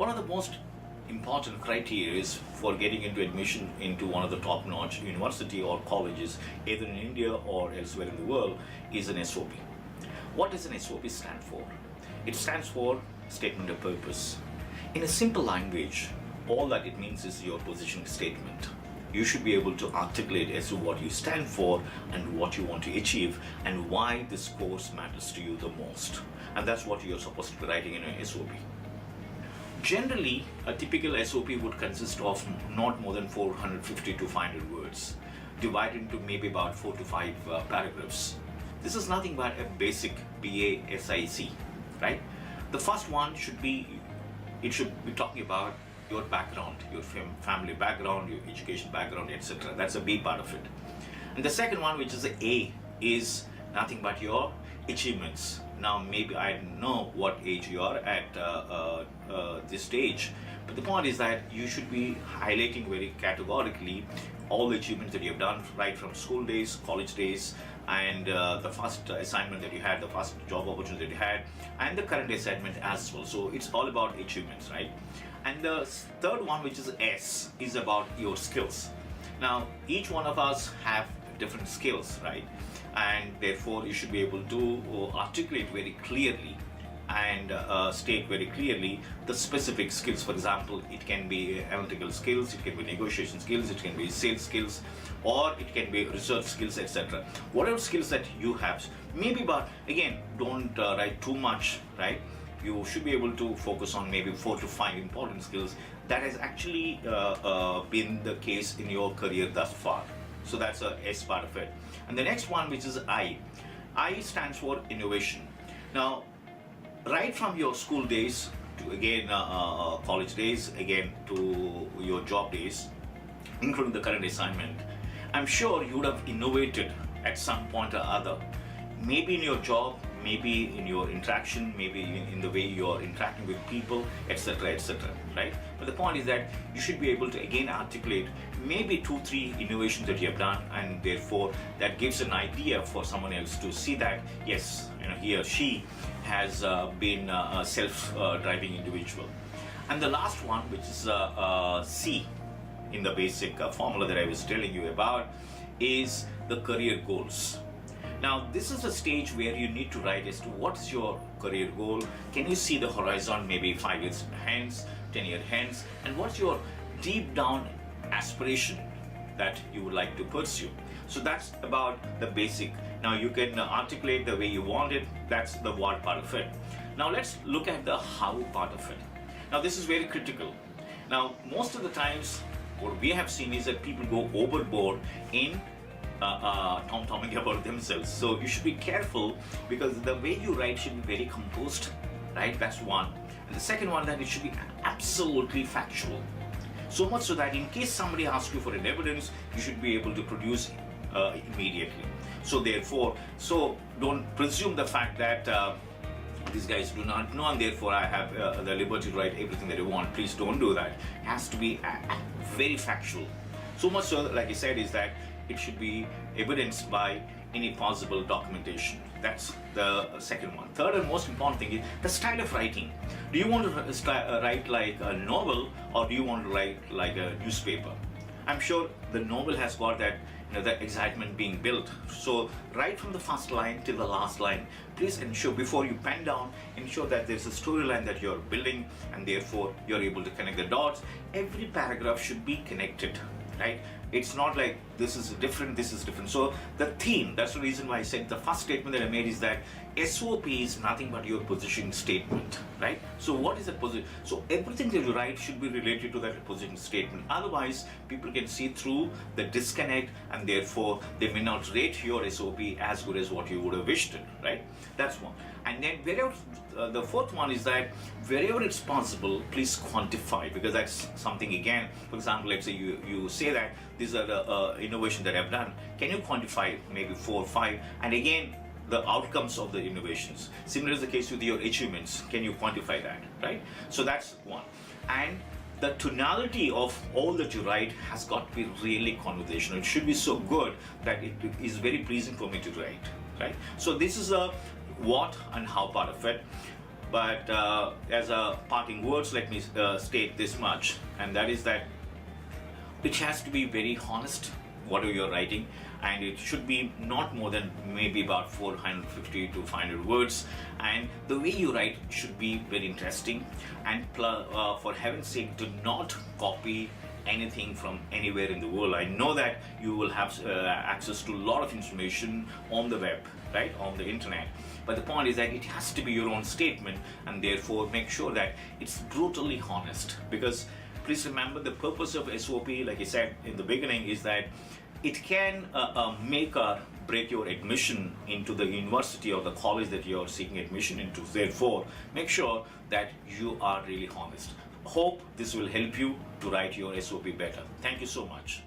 One of the most important criteria for getting into admission into one of the top-notch university or colleges, either in India or elsewhere in the world, is an SOP. What does an SOP stand for? It stands for Statement of Purpose. In a simple language, all that it means is your position statement. You should be able to articulate as to what you stand for and what you want to achieve and why this course matters to you the most. And that's what you're supposed to be writing in an SOP. Generally, a typical SOP would consist of not more than 450 to 500 words, divided into maybe about 4 to 5 paragraphs. This is nothing but a basic BA-SIC, right? The first one should be talking about your background, your family background, your education background, etc. That's a B part of it. And the second one, which is the A, is nothing but your achievements. Now, maybe I don't know what age you are at this stage, but the point is that you should be highlighting very categorically all the achievements that you have done, right from school days, college days, and the first assignment that you had, the first job opportunity that you had, and the current assignment as well. So it's all about achievements, right? And the third one, which is S, is about your skills. Now, each one of us have different skills, right? And therefore you should be able to articulate very clearly and state very clearly the specific skills. For example, it can be analytical skills, it can be negotiation skills, it can be sales skills, or it can be research skills, etc. Whatever skills that you have, maybe, but again, don't write too much, right? You should be able to focus on maybe 4 to 5 important skills that has actually been the case in your career thus far. So that's a S part of it. And the next one, which is I stands for innovation. Now, right from your school days to again college days, again to your job days, including the current assignment, I'm sure you would have innovated at some point or other. Maybe in your job, maybe in your interaction, maybe in the way you're interacting with people, etc., right? But the point is that you should be able to again articulate maybe 2-3 innovations that you have done, and therefore that gives an idea for someone else to see that yes, he or she has been a self-driving individual. And the last one, which is C in the basic formula that I was telling you about, is the career goals. Now, this is a stage where you need to write as to what is your career goal. Can you see the horizon, maybe 5 years hence, 10 years hence, and what's your deep down aspiration that you would like to pursue? So that's about the basic. Now you can articulate the way you want it. That's the what part of it. Now let's look at the how part of it. Now this is very critical. Now most of the times what we have seen is that people go overboard in tom-tomming about themselves. So you should be careful, because the way you write should be very composed, right? That's one. And the second one, that it should be absolutely factual. So much so that in case somebody asks you for an evidence, you should be able to produce immediately. So therefore, don't presume the fact that these guys do not know and therefore I have the liberty to write everything that I want. Please don't do that. It has to be very factual. So much so, like I said, is that it should be evidenced by any possible documentation. That's the second one. Third and most important thing is the style of writing. Do you want to write like a novel, or do you want to write like a newspaper? I'm sure the novel has got that, the excitement being built. So right from the first line till the last line, please ensure, before you pen down, ensure that there's a storyline that you're building, and therefore you're able to connect the dots. Every paragraph should be connected, right? It's not like this is different, this is different. So the theme, that's the reason why I said the first statement that I made is that SOP is nothing but your position statement, right? So what is a position? So everything that you write should be related to that position statement. Otherwise, people can see through the disconnect, and therefore they may not rate your SOP as good as what you would have wished it, right? That's one. And then wherever, the fourth one is that wherever it's possible, please quantify, because that's something, again, for example, let's say you say that these are the innovation that I've done. Can you quantify maybe 4 or 5? And again, the outcomes of the innovations. Similar is the case with your achievements. Can you quantify that, right? So that's one. And the tonality of all that you write has got to be really conversational. It should be so good that it is very pleasing for me to write, right? So this is a what and how part of it. But as a parting words, let me state this much, and that is that it has to be very honest, whatever you're writing, and it should be not more than maybe about 450 to 500 words, and the way you write should be very interesting, and for heaven's sake, do not copy anything from anywhere in the world. I know that you will have access to a lot of information on the web, right, on the internet, but the point is that it has to be your own statement, and therefore make sure that it's brutally honest. Because please remember, the purpose of SOP, like I said in the beginning, is that it can make or break your admission into the university or the college that you're seeking admission into. Therefore, make sure that you are really honest. Hope this will help you to write your SOP better. Thank you so much.